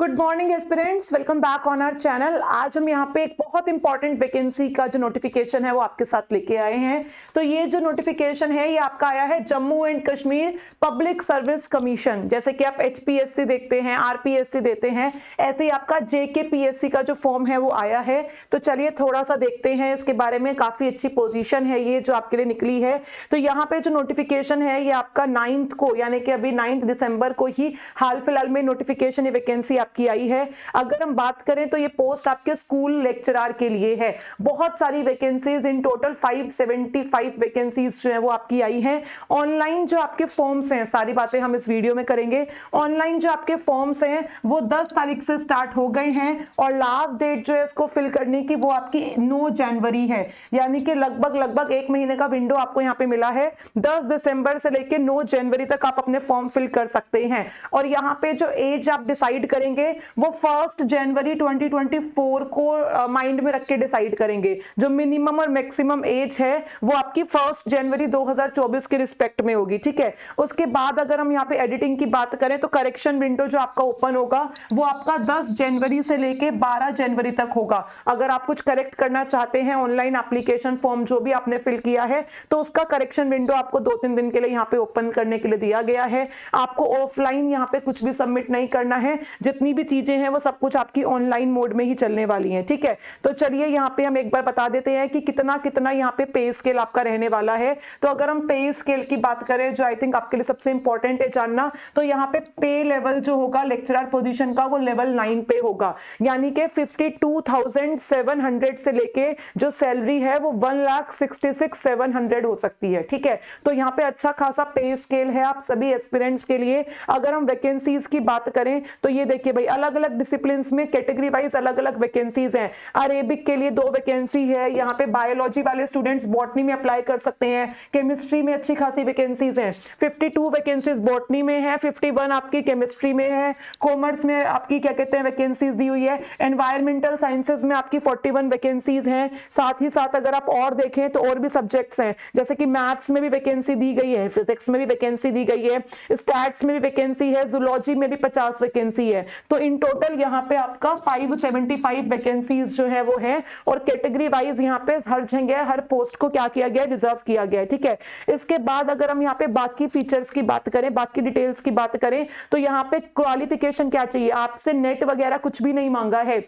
Good morning aspirants, welcome back on our channel. आज हम यहाँ पे एक बहुत इंपॉर्टेंट वैकेंसी का जो नोटिफिकेशन है वो आपके साथ लेके आए हैं। तो ये जो नोटिफिकेशन है ये आपका आया है Jammu and Kashmir public service commission. जैसे कि आप एचपीएससी देखते हैं, आरपीएससी देते हैं, ऐसे ही आपका जेकेपीएससी का जो फॉर्म है वो आया है। तो चलिए थोड़ा सा देखते हैं इसके बारे में। काफी अच्छी पोजीशन है ये जो आपके लिए निकली है। तो यहाँ पे जो नोटिफिकेशन है ये आपका 9 को, यानी कि अभी 9 दिसंबर को ही हाल फिलहाल में नोटिफिकेशन ये वैकेंसी की आई है। अगर हम बात करें तो ये पोस्ट आपके स्कूल लेक्चरर के लिए है। बहुत सारी वैकेंसीज, इन टोटल 575 वैकेंसीज जो है वो आपकी आई हैं। ऑनलाइन जो आपके फॉर्म्स हैं, सारी बातें हम इस वीडियो में करेंगे। ऑनलाइन जो आपके फॉर्म्स हैं वो 10 तारीख से स्टार्ट हो गए हैं और लास्ट डेट जो है इसको फिल करने की वो आपकी 9 जनवरी है। यानी कि लगभग 1 महीने का विंडो आपको यहाँ पे मिला है। 10 दिसंबर से लेकर 9 जनवरी तक आप अपने फॉर्म फिल कर सकते हैं। और यहाँ पे जो एज आप डिसाइड करेंगे वो 1 जनवरी 2024 को माइंड में रख के डिसाइड करेंगे। जो मिनिमम और मैक्सिमम एज है वो आपकी 1 जनवरी 2024 के रिस्पेक्ट में होगी। ठीक है, उसके बाद अगर हम यहाँ पे एडिटिंग की बात करें तो करेक्शन विंडो जो आपका ओपन होगा वो आपका 10 जनवरी से लेके 12 जनवरी तक होगा। अगर आप कुछ करेक्ट करना चाहते हैं ऑनलाइन एप्लीकेशन फॉर्म जो भी आपने फिल किया है तो उसका करेक्शन विंडो आपको 2-3 दिन के लिए यहाँ पे ओपन करने के लिए दिया गया है। आपको ऑफलाइन यहाँ पे कुछ भी सबमिट नहीं करना है। जितनी भी चीजें हैं वो सब कुछ आपकी ऑनलाइन मोड में ही चलने वाली हैं। ठीक है, तो चलिए यहाँ पे हम एक बार बता देते हैं कि कितना कितना यहाँ पे पे स्केल आपका रहने वाला है। तो अगर हम पे स्केल की बात करें जो आई थिंक आपके लिए सबसे इंपॉर्टेंट है जानना, तो यहाँ पे लेवल जो होगा लेक्चरर पोजीशन का वो लेवल 9 पे होगा। यानी कि 52,700 से लेके जो सैलरी है वो 1,66,700 हो सकती है। ठीक है, तो यहाँ पे अच्छा खासा पे स्केल है आप सभी एस्पिरेंट्स के लिए। अगर हम वैकेंसीज की बात करें तो ये देखिए भाई, अलग अलग डिसिप्लिन में कैटेगरी वाइज अलग अलग वैकेंसीज हैं। अरेबिक के लिए 2 वैकेंसी है। यहाँ पे बायोलॉजी वाले स्टूडेंट्स बॉटनी में अप्लाई कर सकते हैं। केमिस्ट्री में अच्छी खासी वैकेंसीज हैं। 52 वैकेंसीज बॉटनी में है, 51 आपकी केमिस्ट्री में है। कॉमर्स में आपकी क्या कहते हैं वैकेंसीज दी हुई है। एनवायरमेंटल साइंसेज में आपकी 41 वैकेंसीज हैं। साथ ही साथ अगर आप और देखें तो और भी सब्जेक्ट्स हैं, जैसे कि मैथ्स में भी वैकेंसी दी गई है, फिजिक्स में भी वैकेंसी दी गई है, स्टैट्स में भी वैकेंसी है, जूलॉजी में भी 50 वैकेंसी है। तो इन टोटल यहाँ पे आपका 575 वैकेंसीज जो है वो है। और कैटेगरी वाइज यहाँ पे हर जगह हर पोस्ट को क्या किया गया है, रिजर्व किया गया है। ठीक है, इसके बाद अगर हम यहाँ पे बाकी फीचर्स की बात करें, बाकी डिटेल्स की बात करें तो यहाँ पे क्वालिफिकेशन क्या चाहिए, आपसे नेट वगैरह कुछ भी नहीं मांगा है।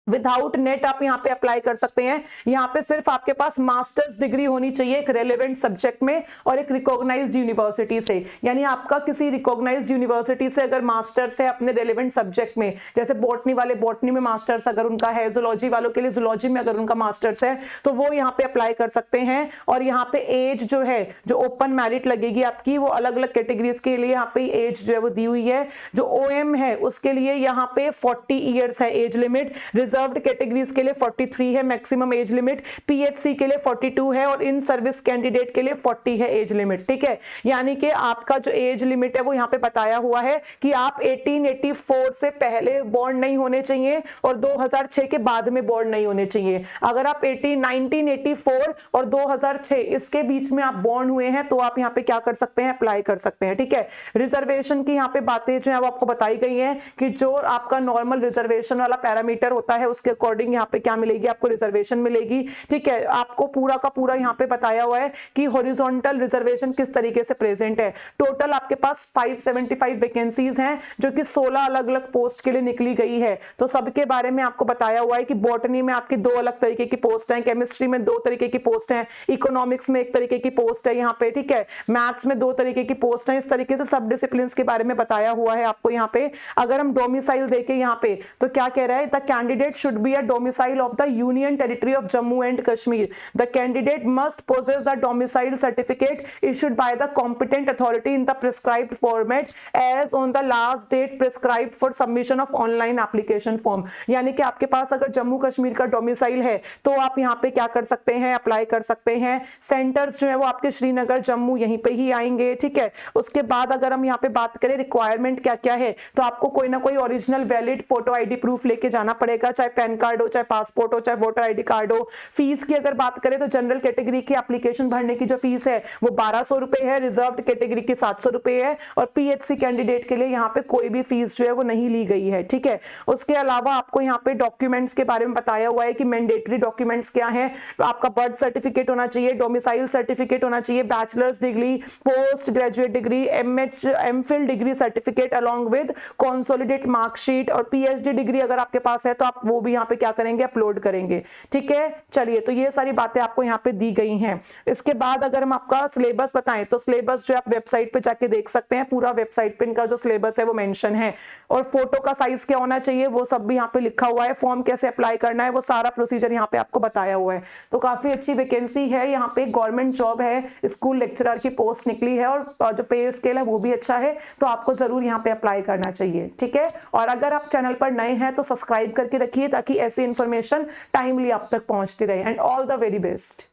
विदाउट नेट आप यहाँ पे अप्लाई कर सकते हैं। यहाँ पे सिर्फ आपके पास मास्टर्स डिग्री होनी चाहिए एक रेलेवेंट सब्जेक्ट में और एक रिकॉग्नाइज्ड यूनिवर्सिटी से। यानी आपका किसी रिकॉग्नाइज्ड यूनिवर्सिटी से अगर मास्टर्स है अपने रेलेवेंट सब्जेक्ट में, जैसे बॉटनी वाले बॉटनी में मास्टर्स अगर उनका है, जूलॉजी वालों के लिए जूलॉजी में अगर उनका मास्टर्स है तो वो यहाँ पे अप्लाई कर सकते हैं। और यहाँ पे एज जो है, जो ओपन मेरिट लगेगी आपकी, वो अलग अलग कैटेगरीज के लिए यहाँ पे एज जो है वो दी हुई है। जो ओएम है उसके लिए यहाँ पे 40 ईयर्स है एज लिमिट। रिजर्व्ड कैटेगरीज के लिए 43 है मैक्सिमम एज लिमिट। पीएचसी के लिए 42 है और इन सर्विस कैंडिडेट के लिए 40 है एज लिमिट। ठीक है, यानी कि आपका जो एज लिमिट है वो यहाँ पे बताया हुआ है कि आप 1884 से पहले बॉर्न नहीं होने चाहिए और 2006 के बाद में बॉर्न नहीं होने चाहिए। अगर आप 1984 और 2006 इसके बीच में आप बॉर्न हुए हैं तो आप यहाँ पे क्या कर सकते हैं, अप्लाई कर सकते हैं। ठीक है, रिजर्वेशन की यहाँ पे बातें जो है वो आपको बताई गई है कि जो आपका नॉर्मल रिजर्वेशन वाला पैरामीटर होता है उसके अकॉर्डिंग यहाँ पे क्या मिलेगी, आपको रिजर्वेशन मिलेगी। ठीक है, आपको पूरा का पूरा यहाँ पे बताया हुआ है कि हॉरिजॉन्टल रिजर्वेशन किस तरीके से प्रेजेंट है। टोटल आपके पास 575 वैकेंसीज हैं जो कि 16 अलग अलग पोस्ट के लिए निकली गई है। तो सबके बारे में आपको बताया हुआ है कि बॉटनी में आपकी 2 अलग तरीके की पोस्ट हैं, केमिस्ट्री में 2 तरीके की पोस्ट हैं, इकोनॉमिक्स में 1 तरीके की पोस्ट है यहाँ पे। ठीक है, मैथ्स में 2 तरीके की पोस्ट है। इस तरीके से सब डिसिप्लिन के बारे में बताया हुआ है आपको यहाँ पे। अगर हम डोमिसाइल देखें यहाँ पे तो क्या कह रहा है, the candidate should be a domicile of the Union Territory of Jammu and Kashmir. The candidate must possess the domicile certificate issued by the competent authority in the prescribed format as on the last date prescribed for submission of online application form. यानी कि आपके पास अगर जम्मू कश्मीर का domicile है तो आप यहाँ पे क्या कर सकते हैं, अप्लाई कर सकते हैं। सेंटर्स जो है वो आपके श्रीनगर जम्मू यहीं पे ही आएंगे। ठीक है, उसके बाद अगर हम यहाँ पे बात करें रिक्वायरमेंट क्या क्या है तो आपको कोई ना कोई original valid photo ID proof लेके जाना पड़ेगा। चाहे पैन कार्ड हो, चाहे पासपोर्ट हो, चाहे वोटर आईडी कार्ड हो। फीस की अगर बात करें तो जनरल कैटेगरी की एप्लीकेशन भरने की जो फीस है वो 1200 रुपए है, रिजर्व्ड कैटेगरी की 700 रुपए है, और पीएचसी कैंडिडेट के लिए यहाँ पे कोई भी फीस जो है वो नहीं ली गई है, ठीक है। उसके अलावा आपको यहाँ पे डॉक्यूमेंट्स के बारे में बताया हुआ है कि मैंडेटरी डॉक्यूमेंट्स क्या है। तो आपका बर्थ सर्टिफिकेट होना चाहिए, डोमिसाइल सर्टिफिकेट होना चाहिए, bachelors degree, post graduate degree, MPhil degree certificate along with consolidate marksheet, और पीएचडी डिग्री अगर आपके पास है तो आप वो भी यहाँ पे क्या करेंगे, अपलोड करेंगे, ठीक है। चलिए, तो ये सारी बातें आपको यहाँ पे दी गई हैं। इसके बाद अगर हम आपका सिलेबस बताएं तो सिलेबस जो आप वेबसाइट पे जाके देख सकते हैं, पूरा वेबसाइट पे इनका जो सिलेबस है वो मेंशन है, और फोटो का साइज क्या होना चाहिए वो सब भी यहाँ पे लिखा हुआ है, फॉर्म कैसे अप्लाई करना है वो सारा प्रोसीजर यहाँ पे आपको बताया हुआ है। तो काफी अच्छी वैकेंसी है, यहाँ पे गवर्नमेंट जॉब है, स्कूल लेक्चरर की पोस्ट निकली है, और जो पे स्केल है वो भी अच्छा है, तो आपको जरूर यहाँ पे अप्लाई करना चाहिए, ठीक है। और अगर आप चैनल पर नए हैं तो सब्सक्राइब करके रखिए ताकि ऐसी इंफॉर्मेशन टाइमली आप तक पहुंचती रहे। And all the very best.